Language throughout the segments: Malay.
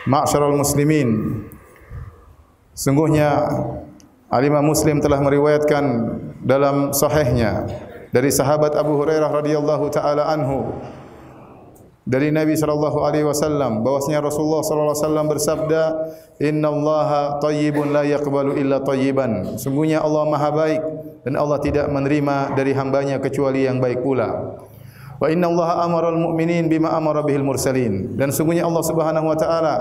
Ma'syaral muslimin, sungguhnya Al-Imam Muslim telah meriwayatkan dalam sahihnya dari sahabat Abu Hurairah radhiyallahu taala anhu dari Nabi sallallahu alaihi wasallam bahwasanya Rasulullah sallallahu alaihi wasallam bersabda, "Innallaha thayyibun la yaqbalu illa thayyiban." Sungguhnya Allah Maha baik dan Allah tidak menerima dari hambanya kecuali yang baik pula. Wa innallaha amaral mu'minin bima amara bihil mursalin. Dan sungguhnya Allah Subhanahu wa taala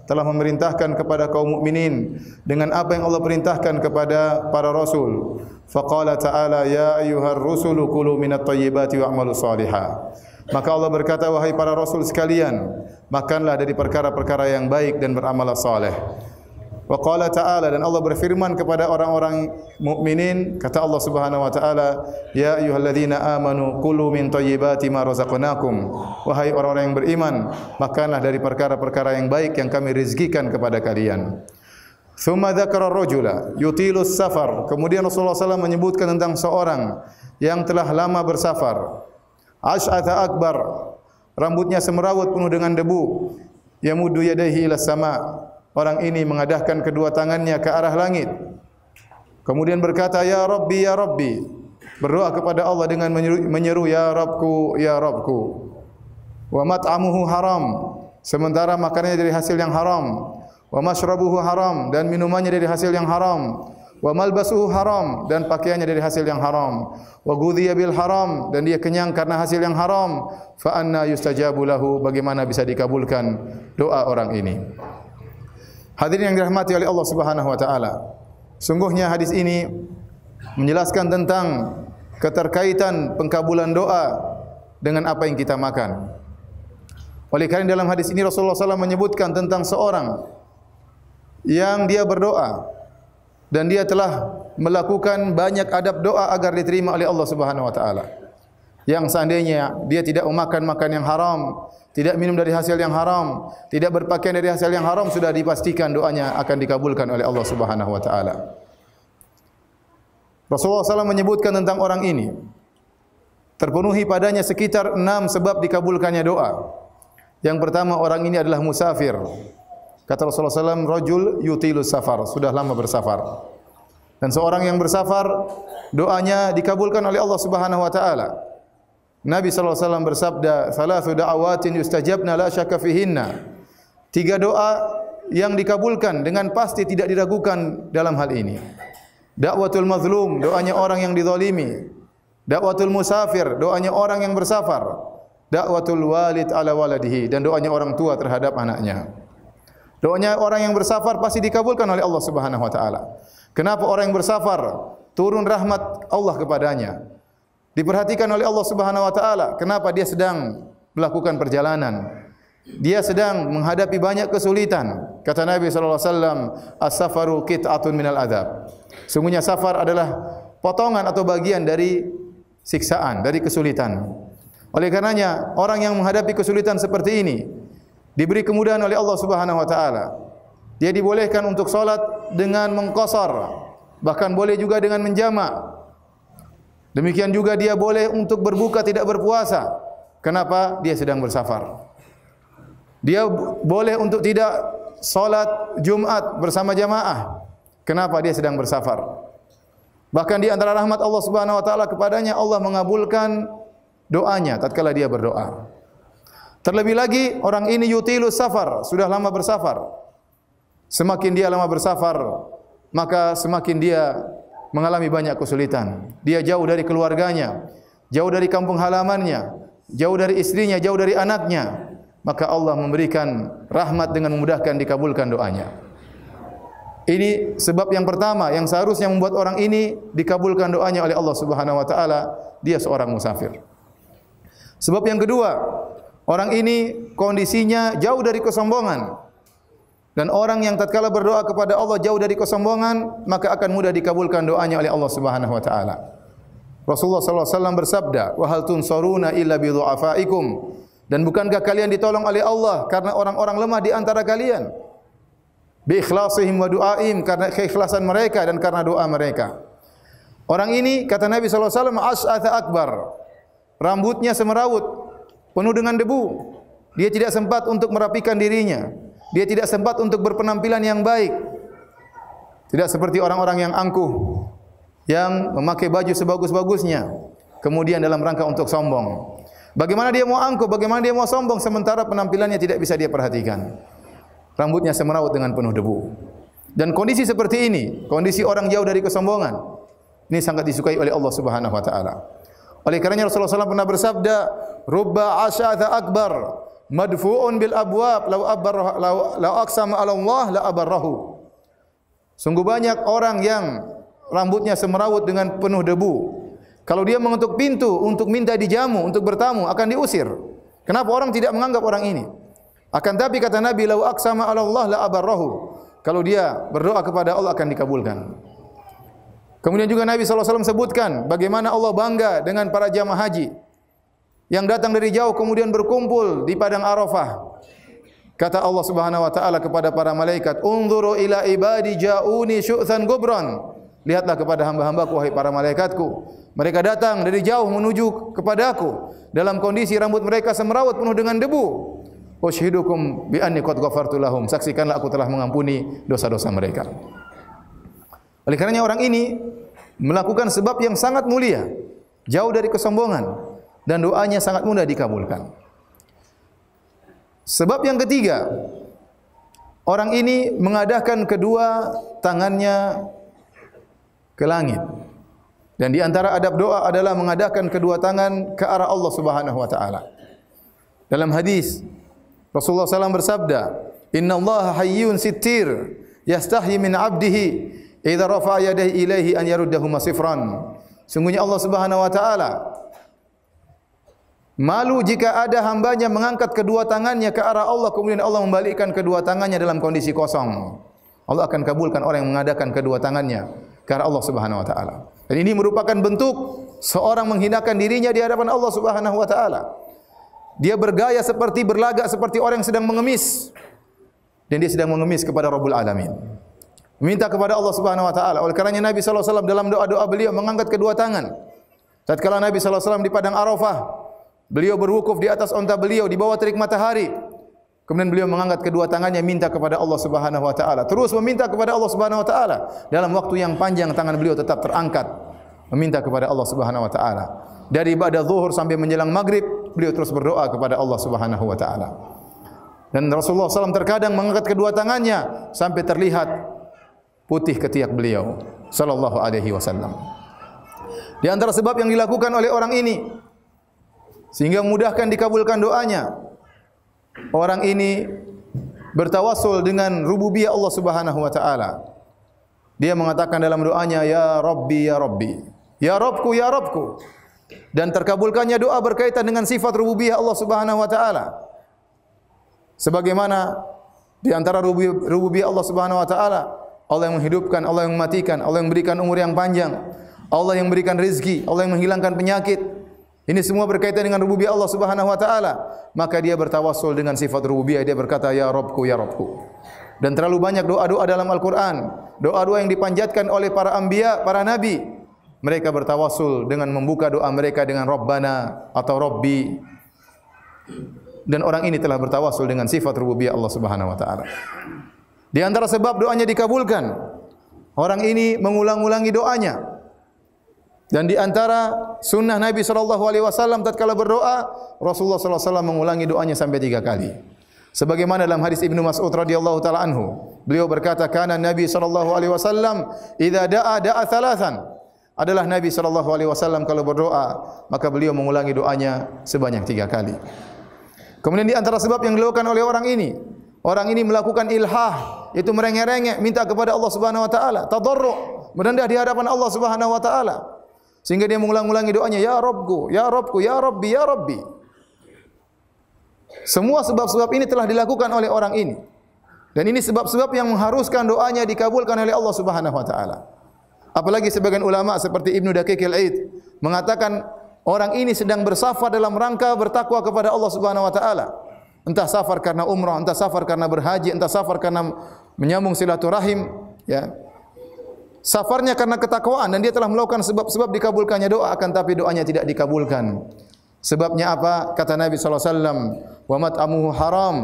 telah memerintahkan kepada kaum mukminin dengan apa yang Allah perintahkan kepada para rasul. Faqala ta'ala ya ayyuhar rusulu kulu minat thayyibati wa'malu shalihan. Maka Allah berkata, wahai para rasul sekalian, makanlah dari perkara-perkara yang baik dan beramallah saleh. Wa qala ta'ala, dan Allah berfirman kepada orang-orang mukminin, kata Allah Subhanahu wa taala, ya ayyuhalladzina amanu kulu min thayyibati ma razaqnakum. Wahai orang-orang yang beriman, makanlah dari perkara-perkara yang baik yang kami rezekikan kepada kalian. Tsumma dzakara ar-rajula yutilus safar. Kemudian Rasulullah SAW menyebutkan tentang seorang yang telah lama bersafar. Ash'atha akbar, rambutnya semerawut penuh dengan debu. Yamuddu yadayhi ila sama. Orang ini mengadahkan kedua tangannya ke arah langit. Kemudian berkata, ya Rabbi, ya Rabbi. Berdoa kepada Allah dengan menyeru, ya Rabbku, ya Rabbku. Wa mat'amuhu haram. Sementara makanannya dari hasil yang haram. Wa mashrabuhu haram. Dan minumannya dari hasil yang haram. Wa malbasuhu haram. Dan pakaiannya dari hasil yang haram. Wa ghudhiya bil haram. Dan dia kenyang karena hasil yang haram. Fa anna yustajabu lahu. Bagaimana bisa dikabulkan doa orang ini? Hadirin yang dirahmati oleh Allah Subhanahu wa taala. Sungguhnya hadis ini menjelaskan tentang keterkaitan pengkabulan doa dengan apa yang kita makan. Oleh karena dalam hadis ini Rasulullah SAW menyebutkan tentang seorang yang dia berdoa dan dia telah melakukan banyak adab doa agar diterima oleh Allah Subhanahu wa taala. Yang seandainya dia tidak memakan makan yang haram, tidak minum dari hasil yang haram, tidak berpakaian dari hasil yang haram, sudah dipastikan doanya akan dikabulkan oleh Allah Subhanahu wa taala. Rasulullah SAW menyebutkan tentang orang ini, terpenuhi padanya sekitar 6 sebab dikabulkannya doa. Yang pertama, orang ini adalah musafir. Kata Rasulullah SAW, rajul yutilus safar, sudah lama bersafar. Dan seorang yang bersafar, doanya dikabulkan oleh Allah Subhanahu wa taala. Nabi SAW bersabda, "Thalathu da'awatin yustajabna la syakka fihinna." 3 doa yang dikabulkan dengan pasti tidak diragukan dalam hal ini. Da'watul mazlum, doanya orang yang dizalimi. Da'watul musafir, doanya orang yang bersafar. Da'watul walid ala waladihi, dan doanya orang tua terhadap anaknya. Doanya orang yang bersafar pasti dikabulkan oleh Allah Subhanahu wa taala. Kenapa orang yang bersafar turun rahmat Allah kepadanya? Diperhatikan oleh Allah Subhanahu wa taala. Kenapa? Dia sedang melakukan perjalanan. Dia sedang menghadapi banyak kesulitan. Kata Nabi sallallahu alaihi wasallam, "As-safaru qit'atun minal adzab." Sungguhnya safar adalah potongan atau bagian dari siksaan, dari kesulitan. Oleh karenanya, orang yang menghadapi kesulitan seperti ini diberi kemudahan oleh Allah Subhanahu wa taala. Dia dibolehkan untuk salat dengan mengqasar, bahkan boleh juga dengan menjamak. Demikian juga dia boleh untuk berbuka tidak berpuasa. Kenapa? Dia sedang bersafar. Dia boleh untuk tidak salat Jumat bersama jamaah. Kenapa? Dia sedang bersafar. Bahkan di antara rahmat Allah Subhanahu wa taala kepadanya, Allah mengabulkan doanya tatkala dia berdoa. Terlebih lagi orang ini yutilus safar, sudah lama bersafar. Semakin dia lama bersafar, maka semakin dia mengalami banyak kesulitan. Dia jauh dari keluarganya, jauh dari kampung halamannya, jauh dari istrinya, jauh dari anaknya. Maka Allah memberikan rahmat dengan memudahkan dikabulkan doanya. Ini sebab yang pertama yang seharusnya membuat orang ini dikabulkan doanya oleh Allah Subhanahu wa taala, dia seorang musafir. Sebab yang kedua, orang ini kondisinya jauh dari kesombongan. Dan orang yang tatkala berdoa kepada Allah jauh dari kesombongan, maka akan mudah dikabulkan doanya oleh Allah Subhanahu wa taala. Rasulullah sallallahu alaihi wasallam bersabda, "Wa hal tunsaruna illa bi dhu'afaikum." Dan bukankah kalian ditolong oleh Allah karena orang-orang lemah di antara kalian? Bi ikhlasihim wa du'aim, karena keikhlasan mereka dan karena doa mereka. Orang ini kata Nabi sallallahu alaihi wasallam, "Ash'atha akbar." Rambutnya semerawut, penuh dengan debu. Dia tidak sempat untuk merapikan dirinya. dia tidak sempat untuk berpenampilan yang baik. Tidak seperti orang-orang yang angkuh, yang memakai baju sebagus-bagusnya, kemudian dalam rangka untuk sombong. Bagaimana dia mau angkuh, bagaimana dia mau sombong, sementara penampilannya tidak bisa dia perhatikan. Rambutnya semerawut dengan penuh debu. Dan kondisi seperti ini, kondisi orang jauh dari kesombongan, ini sangat disukai oleh Allah Subhanahu wa taala. Oleh karenanya Rasulullah SAW pernah bersabda, "Rubba asy'atha akbar, madfu'un bil abwab, law aqsama 'ala Allah la abarrahu." Sungguh banyak orang yang rambutnya semerawut dengan penuh debu. Kalau dia mengetuk pintu untuk minta dijamu, untuk bertamu, akan diusir. Kenapa orang tidak menganggap orang ini? Akan tapi kata Nabi, "Law aqsama 'ala Allah la abarrahu." Kalau dia berdoa kepada Allah akan dikabulkan. Kemudian juga Nabi SAW sebutkan bagaimana Allah bangga dengan para jamaah haji yang datang dari jauh kemudian berkumpul di padang Arafah. Kata Allah Subhanahu wa taala kepada para malaikat, "Unzuru ila ibadi ja'uni syu'than gubran." Lihatlah kepada hamba-hambaku wahai para malaikatku. Mereka datang dari jauh menuju kepadaku dalam kondisi rambut mereka semerawut penuh dengan debu. Ushidukum bi anni qad ghafartu lahum. Saksikanlah aku telah mengampuni dosa-dosa mereka. Oleh karenanya orang ini melakukan sebab yang sangat mulia, jauh dari kesombongan, dan doanya sangat mudah dikabulkan. Sebab yang ketiga, orang ini mengadahkan kedua tangannya ke langit. Dan di antara adab doa adalah mengadahkan kedua tangan ke arah Allah Subhanahu wa taala. Dalam hadis Rasulullah SAW bersabda, "Inna Allah hayyun sittir, yastahyi min 'abdihi idza rafa'a yadayhi ilaihi an yaruddahuma sifran." Sungguhnya Allah Subhanahu wa taala malu jika ada hambanya mengangkat kedua tangannya ke arah Allah, kemudian Allah membalikkan kedua tangannya dalam kondisi kosong. Allah akan kabulkan orang yang mengadakan kedua tangannya ke arah Allah Subhanahu wa taala. Dan ini merupakan bentuk seorang menghinakan dirinya di hadapan Allah Subhanahu wa taala. Dia bergaya seperti, berlagak seperti orang yang sedang mengemis, dan dia sedang mengemis kepada Rabbul Alamin, minta kepada Allah Subhanahu wa taala. Oleh karenanya Nabi sallallahu alaihi wasallam dalam doa-doa beliau mengangkat kedua tangan. Tatkala Nabi sallallahu alaihi wasallam di padang Arafah, beliau berwukuf di atas unta beliau di bawah terik matahari. Kemudian beliau mengangkat kedua tangannya minta kepada Allah Subhanahu wa taala. Terus meminta kepada Allah Subhanahu wa taala. Dalam waktu yang panjang tangan beliau tetap terangkat meminta kepada Allah Subhanahu wa taala. Dari ibadah zuhur sampai menjelang maghrib, beliau terus berdoa kepada Allah Subhanahu wa taala. Dan Rasulullah SAW terkadang mengangkat kedua tangannya sampai terlihat putih ketiak beliau sallallahu alaihi wasallam. Di antara sebab yang dilakukan oleh orang ini sehingga memudahkan dikabulkan doanya, orang ini bertawassul dengan rububiyah Allah Subhanahu wa taala. Dia mengatakan dalam doanya, "Ya Rabbi, ya Rabbi, ya Rabbku, ya Rabbku." Dan terkabulkannya doa berkaitan dengan sifat rububiyah Allah Subhanahu wa taala. Sebagaimana di antara rububiyah Allah Subhanahu wa taala, Allah yang menghidupkan, Allah yang mematikan, Allah yang memberikan umur yang panjang, Allah yang memberikan rezeki, Allah yang menghilangkan penyakit. Ini semua berkaitan dengan rububiyah Allah Subhanahu wa taala. Maka dia bertawassul dengan sifat rububiyah, dia berkata, "Ya Rabbku, ya Rabbku." Dan terlalu banyak doa-doa dalam Al-Qur'an, doa-doa yang dipanjatkan oleh para anbiya, para nabi. Mereka bertawassul dengan membuka doa mereka dengan Rabbana atau Rabbi. Dan orang ini telah bertawassul dengan sifat rububiyah Allah Subhanahu wa taala. Di antara sebab doanya dikabulkan, orang ini mengulang-ulangi doanya. Dan di antara sunnah Nabi sallallahu alaihi wasallam tatkala berdoa, Rasulullah sallallahu alaihi wasallam mengulangi doanya sampai 3 kali. Sebagaimana dalam hadis Ibnu Mas'ud radhiyallahu taala anhu, beliau berkata, "Kana Nabi sallallahu alaihi wasallam idza da'a thalathan." Adalah Nabi sallallahu alaihi wasallam kalau berdoa, maka beliau mengulangi doanya sebanyak 3 kali. Kemudian di antara sebab yang dilakukan oleh orang ini melakukan ilhah, itu merengek-rengek minta kepada Allah Subhanahu wa taala, tadarru', merendah di hadapan Allah Subhanahu wa taala. Sehingga dia mengulang-ulangi doanya, "Ya Rabbku, ya Rabbku, ya Rabbi, ya Rabbi." Semua sebab-sebab ini telah dilakukan oleh orang ini. Dan ini sebab-sebab yang mengharuskan doanya dikabulkan oleh Allah Subhanahu wa taala. Apalagi sebagian ulama seperti Ibnu Daqiq al-Aid mengatakan orang ini sedang bersafar dalam rangka bertakwa kepada Allah Subhanahu wa taala. Entah safar karena umrah, entah safar karena berhaji, entah safar karena menyambung silaturahim, ya. Safarnya karena ketakwaan dan dia telah melakukan sebab-sebab dikabulkannya doa, akan tapi doanya tidak dikabulkan. Sebabnya apa? Kata Nabi sallallahu alaihi wasallam, "Wa mat'amuhu haram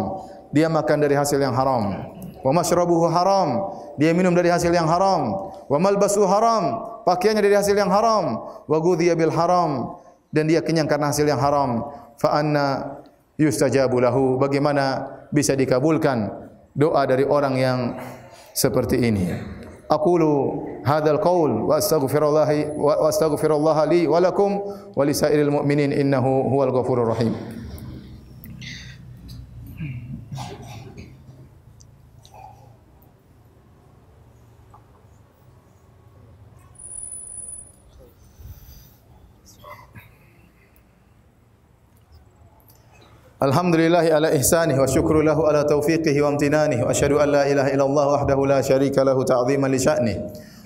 dia makan dari hasil yang haram. Wa mashrabuhu haram, dia minum dari hasil yang haram. Wa malbasuhu haram, pakaiannya dari hasil yang haram. Wa ghudhiya bil haram, dan dia kenyang karena hasil yang haram. Fa anna yustajabu lahu, bagaimana bisa dikabulkan doa dari orang yang seperti ini. Aqulu hadzal qaul wa astaghfirullah li wa lakum wa lisairil mu'minin innahu huwal ghafurur rahim. Alhamdulillahi ala ihsanih wa syukru lahu ala taufiqihi wa amtinanih wa asyhadu an la ilaha illallah wahdahu la syarika lahu ta'ziman li sya'nih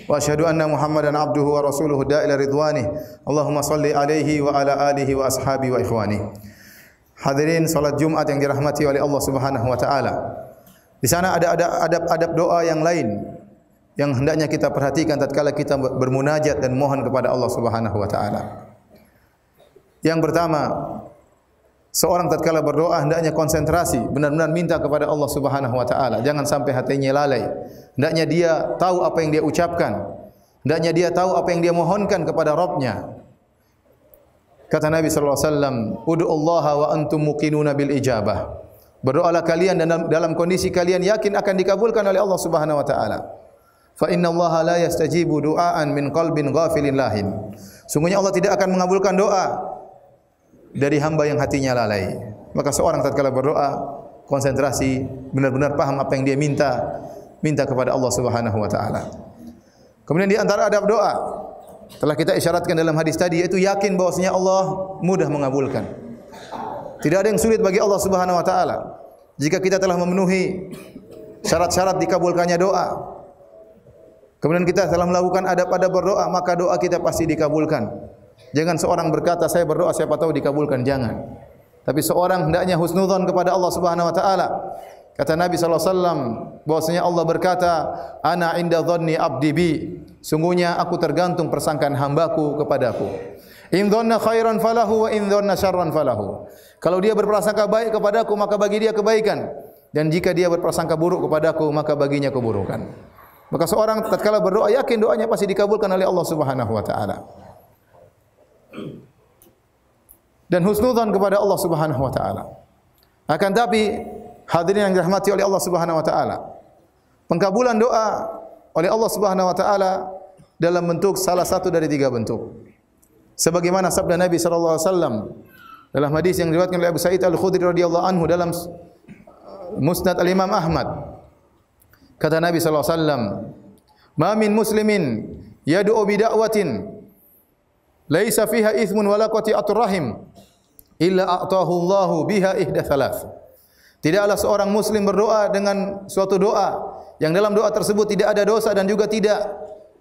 wa asyhadu anna Muhammadan abduhu wa rasuluhu da'ila ridwanih. Allahumma salli alaihi wa ala alihi wa ashabihi wa ikhwani. Hadirin salat Jumat yang dirahmati oleh Allah Subhanahu wa taala. Di sana ada adab-adab doa yang lain yang hendaknya kita perhatikan tatkala kita bermunajat dan mohon kepada Allah Subhanahu wa taala. Yang pertama, seorang tatkala berdoa hendaknya konsentrasi, benar-benar minta kepada Allah Subhanahu wa taala. Jangan sampai hatinya lalai. Hendaknya dia tahu apa yang dia ucapkan. Hendaknya dia tahu apa yang dia mohonkan kepada Rabb-Nya. Kata Nabi sallallahu alaihi wasallam, "Ud'ullaha wa antum muqinuna bil ijabah." Berdoalah kalian dan dalam kondisi kalian yakin akan dikabulkan oleh Allah Subhanahu wa taala. Fa innallaha la yastajibu du'aan min qalbin ghafilin lahin. Sungguhnya Allah tidak akan mengabulkan doa dari hamba yang hatinya lalai. Maka seorang tatkala berdoa konsentrasi, benar-benar paham apa yang dia minta kepada Allah Subhanahu wa taala. Kemudian di antara adab doa telah kita isyaratkan dalam hadis tadi, yaitu yakin bahwasanya Allah mudah mengabulkan. Tidak ada yang sulit bagi Allah Subhanahu wa taala. Jika kita telah memenuhi syarat-syarat dikabulkannya doa, kemudian kita telah melakukan adab-adab berdoa, maka doa kita pasti dikabulkan. Jangan seorang berkata saya berdoa siapa tahu dikabulkan, jangan. Tapi seorang hendaknya husnudzon kepada Allah Subhanahu wa taala. Kata Nabi sallallahu alaihi wasallam bahwasanya Allah berkata, "Ana inda dhanni 'abdi bi." Sungguhnya aku tergantung persangkaan hambaku kepadaku. In dhanna khairan falahu wa in dhanna syarran falahu. Kalau dia berprasangka baik kepadaku maka bagi dia kebaikan, dan jika dia berprasangka buruk kepadaku maka baginya keburukan. Maka seorang tatkala berdoa yakin doanya pasti dikabulkan oleh Allah Subhanahu wa taala. Dan husnudzan kepada Allah Subhanahu wa taala. Akan tapi hadirin yang dirahmati oleh Allah Subhanahu wa taala, pengkabulan doa oleh Allah Subhanahu wa taala dalam bentuk salah satu dari tiga bentuk. Sebagaimana sabda Nabi sallallahu alaihi wasallam dalam hadis yang diriwayatkan oleh Abu Sa'id Al-Khudri radhiyallahu anhu dalam Musnad Al-Imam Ahmad. Kata Nabi sallallahu alaihi wasallam, "Ma min muslimin yad'u bi da'watin laisa fiha ithmun wala qati'atur rahim illa a'tahu Allahu biha ihda thalath." Tidaklah seorang muslim berdoa dengan suatu doa yang dalam doa tersebut tidak ada dosa dan juga tidak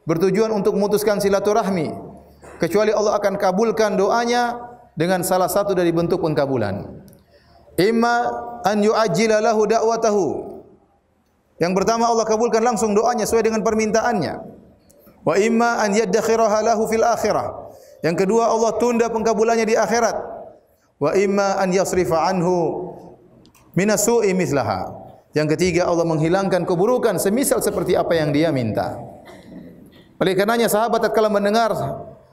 bertujuan untuk memutuskan silaturahmi, kecuali Allah akan kabulkan doanya dengan salah satu dari bentuk pengkabulan. Imma an yu'ajjila lahu da'watahu. Yang pertama Allah kabulkan langsung doanya sesuai dengan permintaannya. Wa imma an yaddakhiraha lahu fil akhirah. Yang kedua Allah tunda pengkabulannya di akhirat. Wa imma an yasrifa anhu minasu'i mislaha. Yang ketiga Allah menghilangkan keburukan semisal seperti apa yang dia minta. Oleh karenanya sahabat tatkala mendengar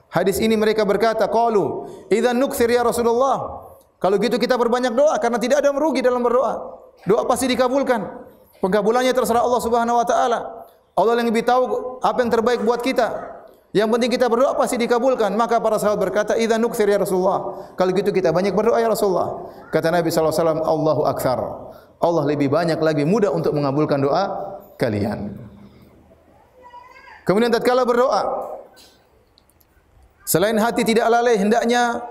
hadis ini mereka berkata, qalu idzan nukthir ya Rasulullah. Kalau gitu kita berbanyak doa karena tidak ada merugi dalam berdoa. Doa pasti dikabulkan. Pengkabulannya terserah Allah Subhanahu wa taala. Allah yang lebih tahu apa yang terbaik buat kita. Yang penting kita berdoa pasti dikabulkan. Maka para sahabat berkata, "Idzan nukthir ya Rasulullah." Kalau gitu kita banyak berdoa ya Rasulullah. Kata Nabi sallallahu alaihi wasallam, "Allahu aktsar." Allah lebih banyak lagi mudah untuk mengabulkan doa kalian. Kemudian tatkala berdoa, selain hati tidak lalai, hendaknya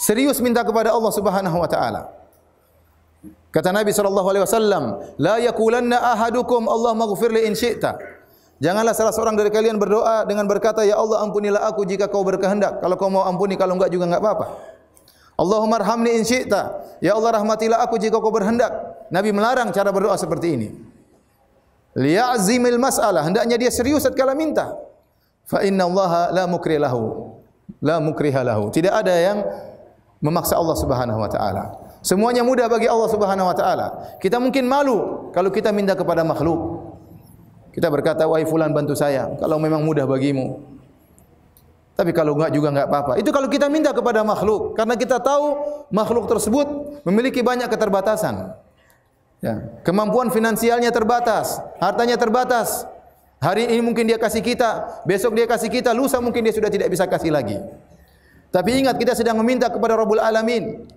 serius minta kepada Allah Subhanahu wa taala. Kata Nabi sallallahu alaihi wasallam, "La yaqulanna ahadukum Allahumma ighfir li in syi'ta." Janganlah salah seorang dari kalian berdoa dengan berkata, "Ya Allah, ampunilah aku jika Kau berkehendak." Kalau Kau mau ampuni, kalau enggak juga enggak apa-apa. "Allahumma arhamni in syi'ta." Ya Allah, rahmatilah aku jika Kau berkehendak. Nabi melarang cara berdoa seperti ini. Liya'zimil mas'alah, hendaknya dia serius tatkala minta. Fa innallaha la mukriha lahu. La mukriha lahu. Tidak ada yang memaksa Allah Subhanahu wa taala. Semuanya mudah bagi Allah Subhanahu wa taala. Kita mungkin malu kalau kita minta kepada makhluk. Kita berkata, "Wahai fulan, bantu saya kalau memang mudah bagimu." Tapi kalau enggak juga enggak apa-apa. Itu kalau kita minta kepada makhluk, karena kita tahu makhluk tersebut memiliki banyak keterbatasan. Ya, kemampuan finansialnya terbatas, hartanya terbatas. Hari ini mungkin dia kasih kita, besok dia kasih kita, lusa mungkin dia sudah tidak bisa kasih lagi. Tapi ingat, kita sedang meminta kepada Rabbul Alamin,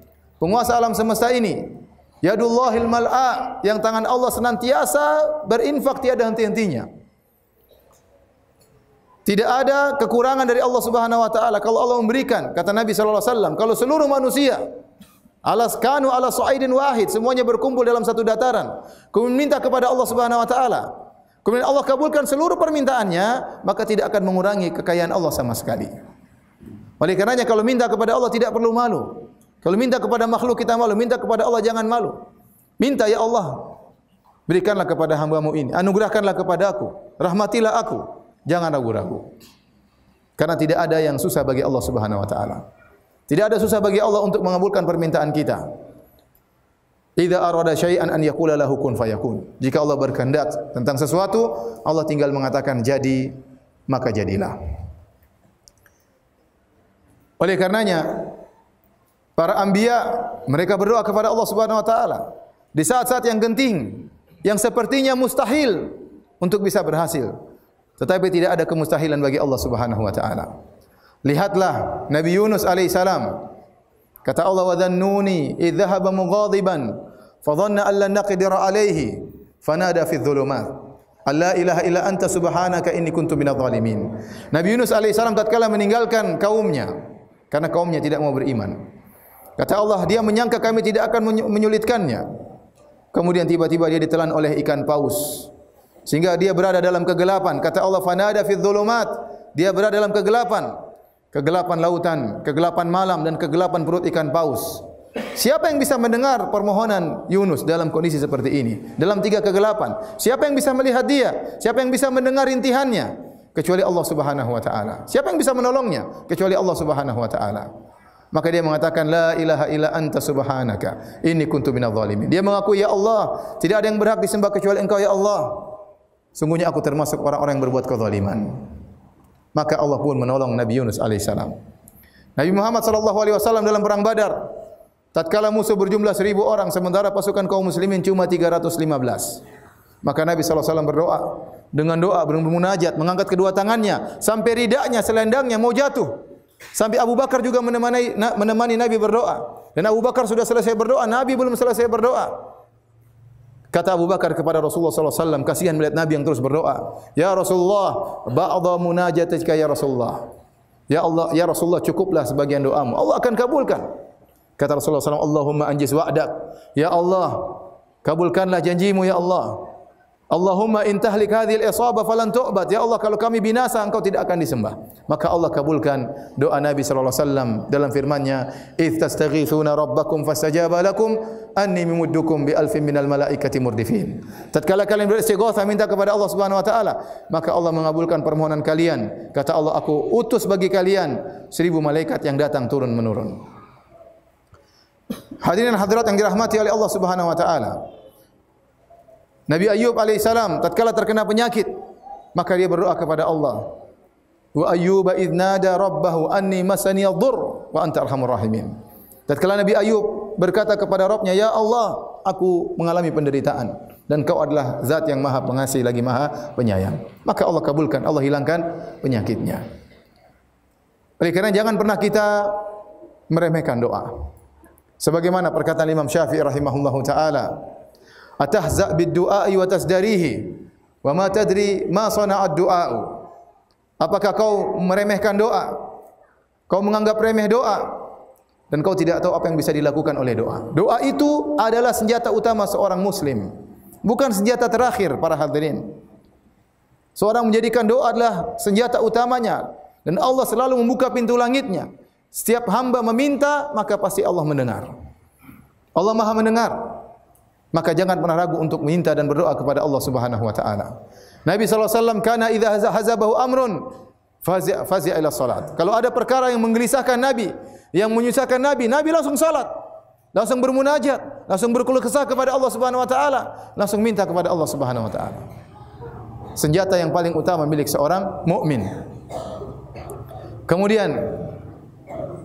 penguasa alam semesta ini. Yadullahil mal'a, yang tangan Allah senantiasa berinfak tiada henti-hentinya. Tidak ada kekurangan dari Allah Subhanahu wa taala. Kalau Allah memberikan, kata Nabi sallallahu alaihi wasallam, kalau seluruh manusia alaskanu ala su'aidin wahid, semuanya berkumpul dalam satu dataran, kemudian minta kepada Allah Subhanahu wa taala, kemudian Allah kabulkan seluruh permintaannya, maka tidak akan mengurangi kekayaan Allah sama sekali. Oleh karenanya kalau minta kepada Allah tidak perlu malu. Kalau minta kepada makhluk kita malu, minta kepada Allah jangan malu. Minta, ya Allah, berikanlah kepada hamba-Mu ini, anugerahkanlah kepada aku, rahmatilah aku. Jangan ragu-ragu. Karena tidak ada yang susah bagi Allah Subhanahu wa taala. Tidak ada susah bagi Allah untuk mengabulkan permintaan kita. Idza arada syai'an an yaqula lahu kun fayakun. Jika Allah berkehendak tentang sesuatu, Allah tinggal mengatakan jadi, maka jadilah. Oleh karenanya, para anbiya mereka berdoa kepada Allah Subhanahu wa taala di saat-saat yang genting, yang sepertinya mustahil untuk bisa berhasil. Tetapi tidak ada kemustahilan bagi Allah Subhanahu wa taala. Lihatlah Nabi Yunus alaihi salam. Kata Allah, "Wa dhannuni idh dhahaba mughadiban fa dhanna an lan naqdira alaihi fanada fi dhulumat alla ilaha illa anta subhanaka inni kuntu minadh dhalimin." Nabi Yunus alaihi salam tatkala meninggalkan kaumnya karena kaumnya tidak mau beriman. Kata Allah, dia menyangka kami tidak akan menyulitkannya. Kemudian tiba-tiba dia ditelan oleh ikan paus, sehingga dia berada dalam kegelapan. Kata Allah, fanada fi dhulumat, dia berada dalam kegelapan. Kegelapan lautan, kegelapan malam, dan kegelapan perut ikan paus. Siapa yang bisa mendengar permohonan Yunus dalam kondisi seperti ini? Dalam tiga kegelapan. Siapa yang bisa melihat dia? Siapa yang bisa mendengar intihannya? Kecuali Allah Subhanahu wa taala. Siapa yang bisa menolongnya? Kecuali Allah Subhanahu wa taala. Maka dia mengatakan, la ilaha illa anta subhanaka inni kuntu minadh dhalimin. Dia mengakui, ya Allah, tidak ada yang berhak disembah kecuali Engkau, ya Allah. Sungguhnya aku termasuk orang-orang yang berbuat kezaliman. Maka Allah pun menolong Nabi Yunus alaihissalam. Nabi Muhammad sallallahu alaihi wasallam dalam perang Badar, tatkala musuh berjumlah 1000 orang sementara pasukan kaum muslimin cuma 315. Maka Nabi sallallahu alaihi wasallam berdoa dengan doa bermunajat, mengangkat kedua tangannya sampai ridaknya, selendangnya mau jatuh. Sampai Abu Bakar juga menemani Nabi berdoa. Dan Abu Bakar sudah selesai berdoa, Nabi belum selesai berdoa. Kata Abu Bakar kepada Rasulullah sallallahu alaihi wasallam, kasihan melihat Nabi yang terus berdoa. Ya Rasulullah, ba'dha munajatika ya Rasulullah. Ya Allah, ya Rasulullah, cukuplah sebagian doamu, Allah akan kabulkan. Kata Rasulullah sallallahu alaihi wasallam, Allahumma anjiz wa'dak. Ya Allah, kabulkanlah janjimu ya Allah. Allahumma in tahlik hadhil isabah falan tu'bad. Ya Allah, kalau kami binasa Engkau tidak akan disembah. Maka Allah kabulkan doa Nabi sallallahu alaihi wasallam dalam firman-Nya, "Idz tastaghitsuna rabbakum fastajaba lakum anni mumuddukum bi alfin minal malaikati murdifin." Tatkala kalian beristighatsah minta kepada Allah Subhanahu wa taala, maka Allah mengabulkan permohonan kalian. Kata Allah, aku utus bagi kalian 1000 malaikat yang datang turun menurun. Hadirin hadirat yang dirahmati oleh Allah Subhanahu wa taala. Nabi Ayyub alaihissalam tatkala terkena penyakit, maka dia berdoa kepada Allah. Wa Ayyuba idz nada rabbahu anni masani adh-dhurr wa anta arhamur rahimin. Tatkala Nabi Ayyub berkata kepada Rabbnya, ya Allah, aku mengalami penderitaan dan Kau adalah zat yang Maha Pengasih lagi Maha Penyayang. Maka Allah kabulkan, Allah hilangkan penyakitnya. Oleh karena jangan pernah kita meremehkan doa. Sebagaimana perkataan Imam Syafi'i rahimahullahu taala, atahza' bid-du'a'i wa tasdarihi wa ma tadri ma sana'ad du'a'u. Apakah kau meremehkan doa? Kau menganggap remeh doa dan kau tidak tahu apa yang bisa dilakukan oleh doa. Doa itu adalah senjata utama seorang muslim, bukan senjata terakhir para hadirin. Seorang menjadikan doa adalah senjata utamanya dan Allah selalu membuka pintu langitnya. Setiap hamba meminta, maka pasti Allah mendengar. Allah Maha mendengar. Maka jangan pernah ragu untuk meminta dan berdoa kepada Allah Subhanahu wa taala. Nabi sallallahu alaihi wasallam kana idza hazabahu amrun fazi'a ila salat. Kalau ada perkara yang menggelisahkan Nabi, yang menyusahkan Nabi, Nabi langsung salat. langsung bermunajat, langsung berkeluh kesah kepada Allah Subhanahu wa taala, langsung minta kepada Allah Subhanahu wa taala. Senjata yang paling utama milik seorang mukmin. Kemudian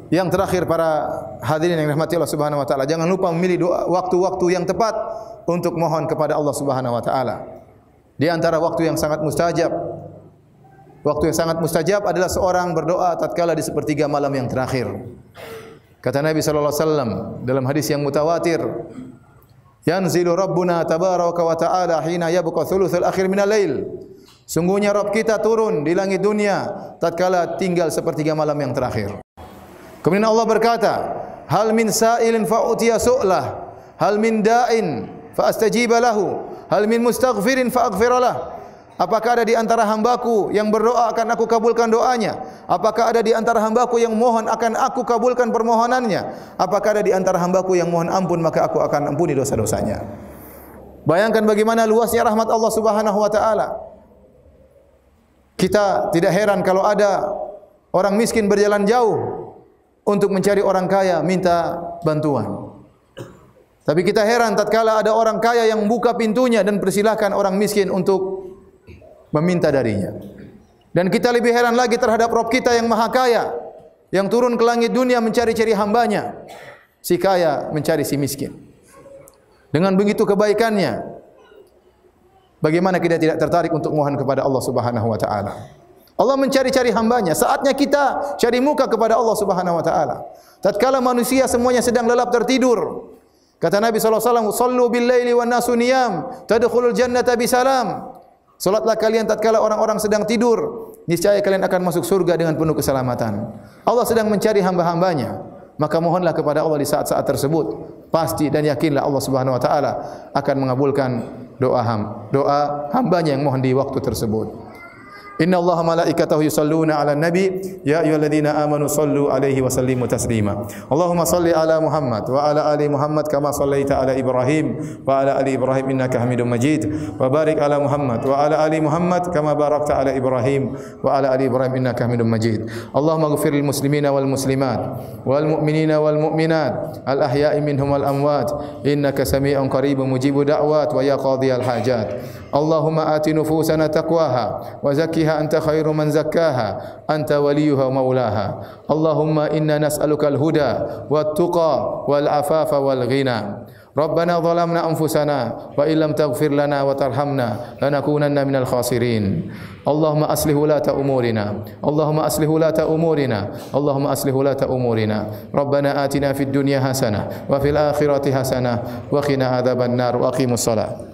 yang terakhir para hadirin yang dirahmati Allah Subhanahu wa taala, jangan lupa memilih waktu-waktu yang tepat untuk mohon kepada Allah Subhanahu wa taala. Di antara waktu yang sangat mustajab, waktu yang sangat mustajab adalah seorang berdoa tatkala di sepertiga malam yang terakhir. Kata Nabi sallallahu alaihi wasallam dalam hadis yang mutawatir, "Yanzilu Rabbuna tabaraka wa ta'ala hina yabqa thuluthul akhir minal lail." Sungguhnya Rabb kita turun di langit dunia tatkala tinggal sepertiga malam yang terakhir. Kemudian Allah berkata, "Hal min sa'ilin fa utiya su'lah, hal min da'in fa astajiba lahu, hal min mustaghfirin fa aghfira lahu." Apakah ada di antara hambaku yang berdoa akan aku kabulkan doanya? Apakah ada di antara hambaku yang mohon akan aku kabulkan permohonannya? Apakah ada di antara hambaku yang mohon ampun maka aku akan ampuni dosa-dosanya? Bayangkan bagaimana luasnya rahmat Allah Subhanahu wa taala. Kita tidak heran kalau ada orang miskin berjalan jauh untuk mencari orang kaya minta bantuan. Tapi kita heran tatkala ada orang kaya yang buka pintunya dan persilahkan orang miskin untuk meminta darinya. Dan kita lebih heran lagi terhadap Rabb kita yang maha kaya, yang turun ke langit dunia mencari-cari hambanya. Si kaya mencari si miskin. Dengan begitu kebaikannya, bagaimana kita tidak tertarik untuk mohon kepada Allah Subhanahu wa taala? Allah mencari-cari hambanya. Saatnya kita cari muka kepada Allah Subhanahu wa taala. Tatkala manusia semuanya sedang lelap tertidur, kata Nabi sallallahu alaihi wasallam, "Shallu bil laili wan nasu niyam, tadkhulul jannata bisalam." Salatlah kalian tatkala orang-orang sedang tidur, niscaya kalian akan masuk surga dengan penuh keselamatan. Allah sedang mencari hamba-hambanya, maka mohonlah kepada Allah di saat-saat tersebut. Pasti dan yakinlah Allah Subhanahu wa taala akan mengabulkan doa hambanya yang mohon di waktu tersebut. Inna Allah malaikatahu yusalluna ala nabi ya ayyuhalladzina amanu sallu alaihi wa sallimu taslima. Allahumma salli ala Muhammad wa ala ali Muhammad kama sallaita ala Ibrahim wa ala ali Ibrahim innaka Hamidum Majid. Wa barik ala Muhammad wa ala ali Muhammad kama barakta ala Ibrahim wa ala ali Ibrahim innaka Hamidum Majid. Allahumma ighfir lil muslimina wal muslimat wal mu'minina wal mu'minat al ahya'i minhum wal amwat innaka sami'un qaribun mujibud da'wat wa ya qadhiyal hajat. Allahumma ati nufusana taqwaha wa zakkiha anta khairu man zakkaha anta waliyuha wa maulaha. Allahumma inna nas'aluka al-huda wat-tuqa wal-afafa wal-ghina. Rabbana zalamna anfusana wa illam taghfir lana wa tarhamna lanakunanna minal khasirin. Allahumma aslih ulata umurina. Allahumma aslih ulata umurina. Allahumma aslih ulata umurina. Rabbana atina fid dunya hasanah wa fil akhirati hasanah wa qina adzaban nar wa aqimus shalah.